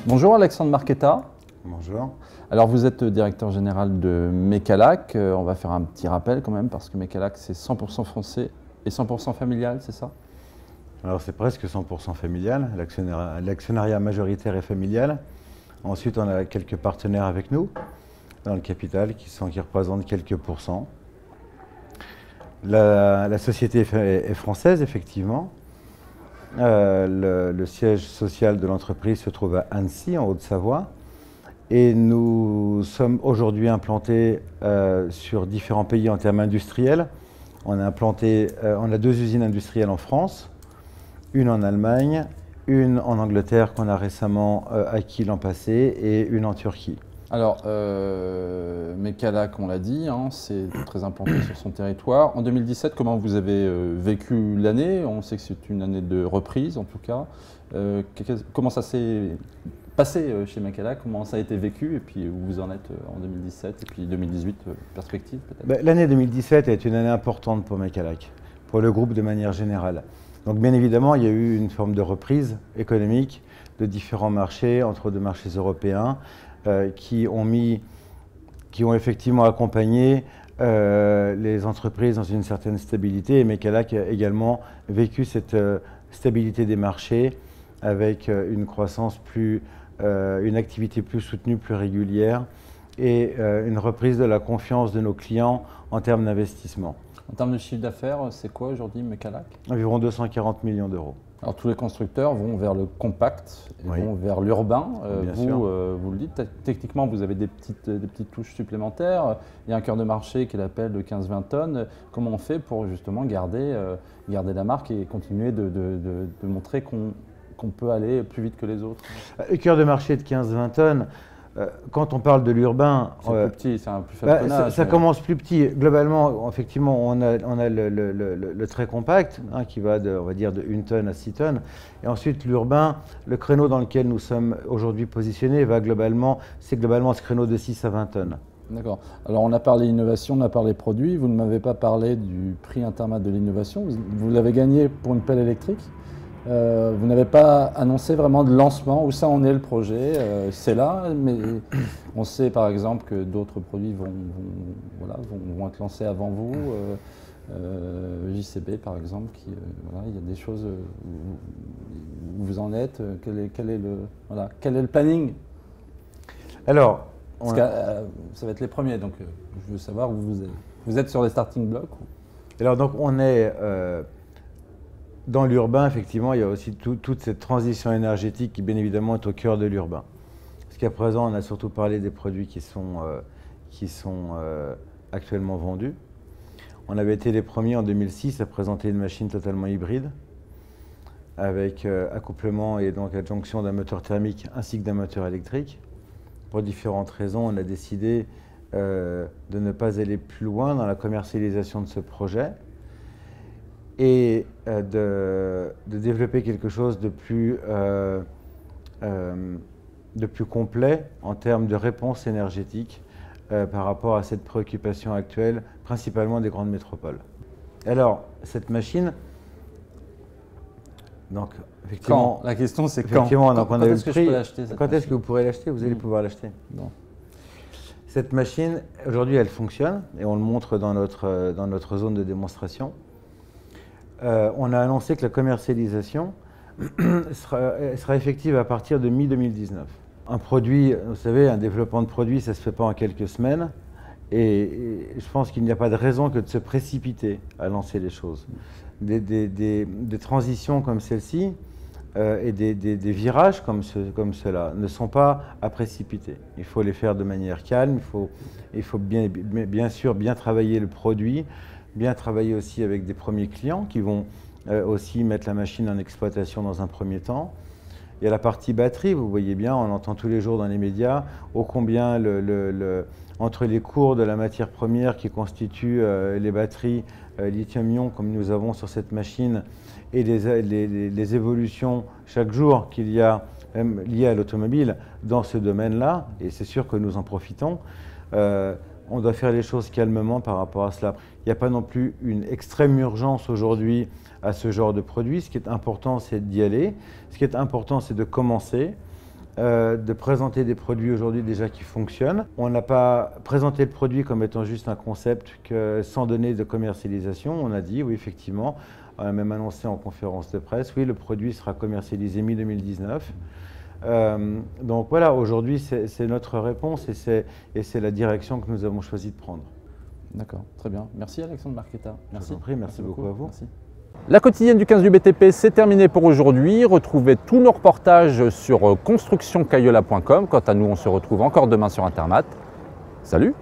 Bonjour Alexandre Marquetta. Bonjour. Alors vous êtes directeur général de Mecalac. On va faire un petit rappel quand même parce que Mecalac c'est 100% français et 100% familial, c'est ça? Alors c'est presque 100% familial, l'actionnariat majoritaire est familial. Ensuite on a quelques partenaires avec nous dans le capital qui représentent quelques pourcents. La société est française effectivement. Le siège social de l'entreprise se trouve à Annecy en Haute-Savoie. Et nous sommes aujourd'hui implantés sur différents pays en termes industriels. On a 2 usines industrielles en France, une en Allemagne, une en Angleterre qu'on a récemment acquis l'an passé et une en Turquie. Alors, Mecalac, on l'a dit, hein, c'est très implanté sur son territoire. En 2017, comment vous avez vécu l'année? On sait que c'est une année de reprise en tout cas. Comment ça s'est passé chez Mecalac? Comment ça a été vécu? Et puis où vous en êtes en 2017 et puis 2018, perspective peut-être? L'année 2017 est une année importante pour Mecalac, pour le groupe de manière générale. Donc bien évidemment, il y a eu une forme de reprise économique de différents marchés, entre deux marchés européens, qui ont effectivement accompagné les entreprises dans une certaine stabilité. Et Mecalac a également vécu cette stabilité des marchés avec une croissance une activité plus soutenue, plus régulière et une reprise de la confiance de nos clients en termes d'investissement. En termes de chiffre d'affaires, c'est quoi aujourd'hui Mecalac? Environ 240 millions d'euros. Alors tous les constructeurs vont vers le compact, Oui. vont vers l'urbain. Vous le dites, techniquement vous avez des petites touches supplémentaires. Il y a un cœur de marché qui est l'appel de 15-20 tonnes. Comment on fait pour justement garder la marque et continuer de montrer qu'on peut aller plus vite que les autres? Le cœur de marché de 15-20 tonnes, quand on parle de l'urbain, c'est plus petit, c'est un plus faible tonnage. Ça commence plus petit. Globalement, effectivement, on a le très compact, hein, qui va on va dire de 1 tonne à 6 tonnes. Et ensuite, l'urbain, le créneau dans lequel nous sommes aujourd'hui positionnés, c'est globalement ce créneau de 6 à 20 tonnes. D'accord. Alors on a parlé innovation, on a parlé produit. Vous ne m'avez pas parlé du prix intermat de l'innovation. Vous l'avez gagné pour une pelle électrique. Vous n'avez pas annoncé vraiment de lancement, où ça en est le projet, c'est là, mais on sait par exemple que d'autres produits vont être lancés avant vous, JCB par exemple, il y a des choses où vous en êtes, quel est le planning? Alors, ça va être les premiers, donc je veux savoir où vous êtes sur les starting blocks. Alors donc on est... Dans l'urbain, effectivement, il y a aussi toute cette transition énergétique qui, bien évidemment, est au cœur de l'urbain. Jusqu'à présent, on a surtout parlé des produits qui sont actuellement vendus. On avait été les premiers en 2006 à présenter une machine totalement hybride, avec accouplement et donc adjonction d'un moteur thermique ainsi que d'un moteur électrique. Pour différentes raisons, on a décidé de ne pas aller plus loin dans la commercialisation de ce projet et de développer quelque chose de plus complet en termes de réponse énergétique par rapport à cette préoccupation actuelle, principalement des grandes métropoles. Alors, cette machine, donc effectivement... Quand? La question c'est quand? Quand est-ce que je peux l'acheter? Quand est-ce que vous pourrez l'acheter? Vous allez pouvoir l'acheter. Bon. Cette machine, aujourd'hui, elle fonctionne et on le montre dans notre zone de démonstration. On a annoncé que la commercialisation sera effective à partir de mi-2019. Un produit, vous savez, un développement de produit, ça ne se fait pas en quelques semaines. Et je pense qu'il n'y a pas de raison que de se précipiter à lancer les choses. Des transitions comme celle-ci et des virages comme cela ne sont pas à précipiter. Il faut les faire de manière calme, il faut bien sûr bien travailler le produit, bien travailler aussi avec des premiers clients qui vont aussi mettre la machine en exploitation dans un premier temps. Il y a la partie batterie, vous voyez bien, on entend tous les jours dans les médias ô combien entre les cours de la matière première qui constituent les batteries lithium-ion comme nous avons sur cette machine et les évolutions chaque jour qu'il y a même liées à l'automobile dans ce domaine-là, et c'est sûr que nous en profitons. On doit faire les choses calmement par rapport à cela. Il n'y a pas non plus une extrême urgence aujourd'hui à ce genre de produit. Ce qui est important, c'est d'y aller. Ce qui est important, c'est de commencer de présenter des produits aujourd'hui déjà qui fonctionnent. On n'a pas présenté le produit comme étant juste un concept sans donner de commercialisation. On a dit, oui, effectivement, on a même annoncé en conférence de presse, oui, le produit sera commercialisé mi-2019. Donc voilà, aujourd'hui, c'est notre réponse et c'est la direction que nous avons choisi de prendre. D'accord, très bien. Merci Alexandre Marquetta. Merci. Merci beaucoup à vous. Merci. La quotidienne du 15 du BTP, c'est terminé pour aujourd'hui. Retrouvez tous nos reportages sur constructioncayola.com. Quant à nous, on se retrouve encore demain sur Intermat. Salut!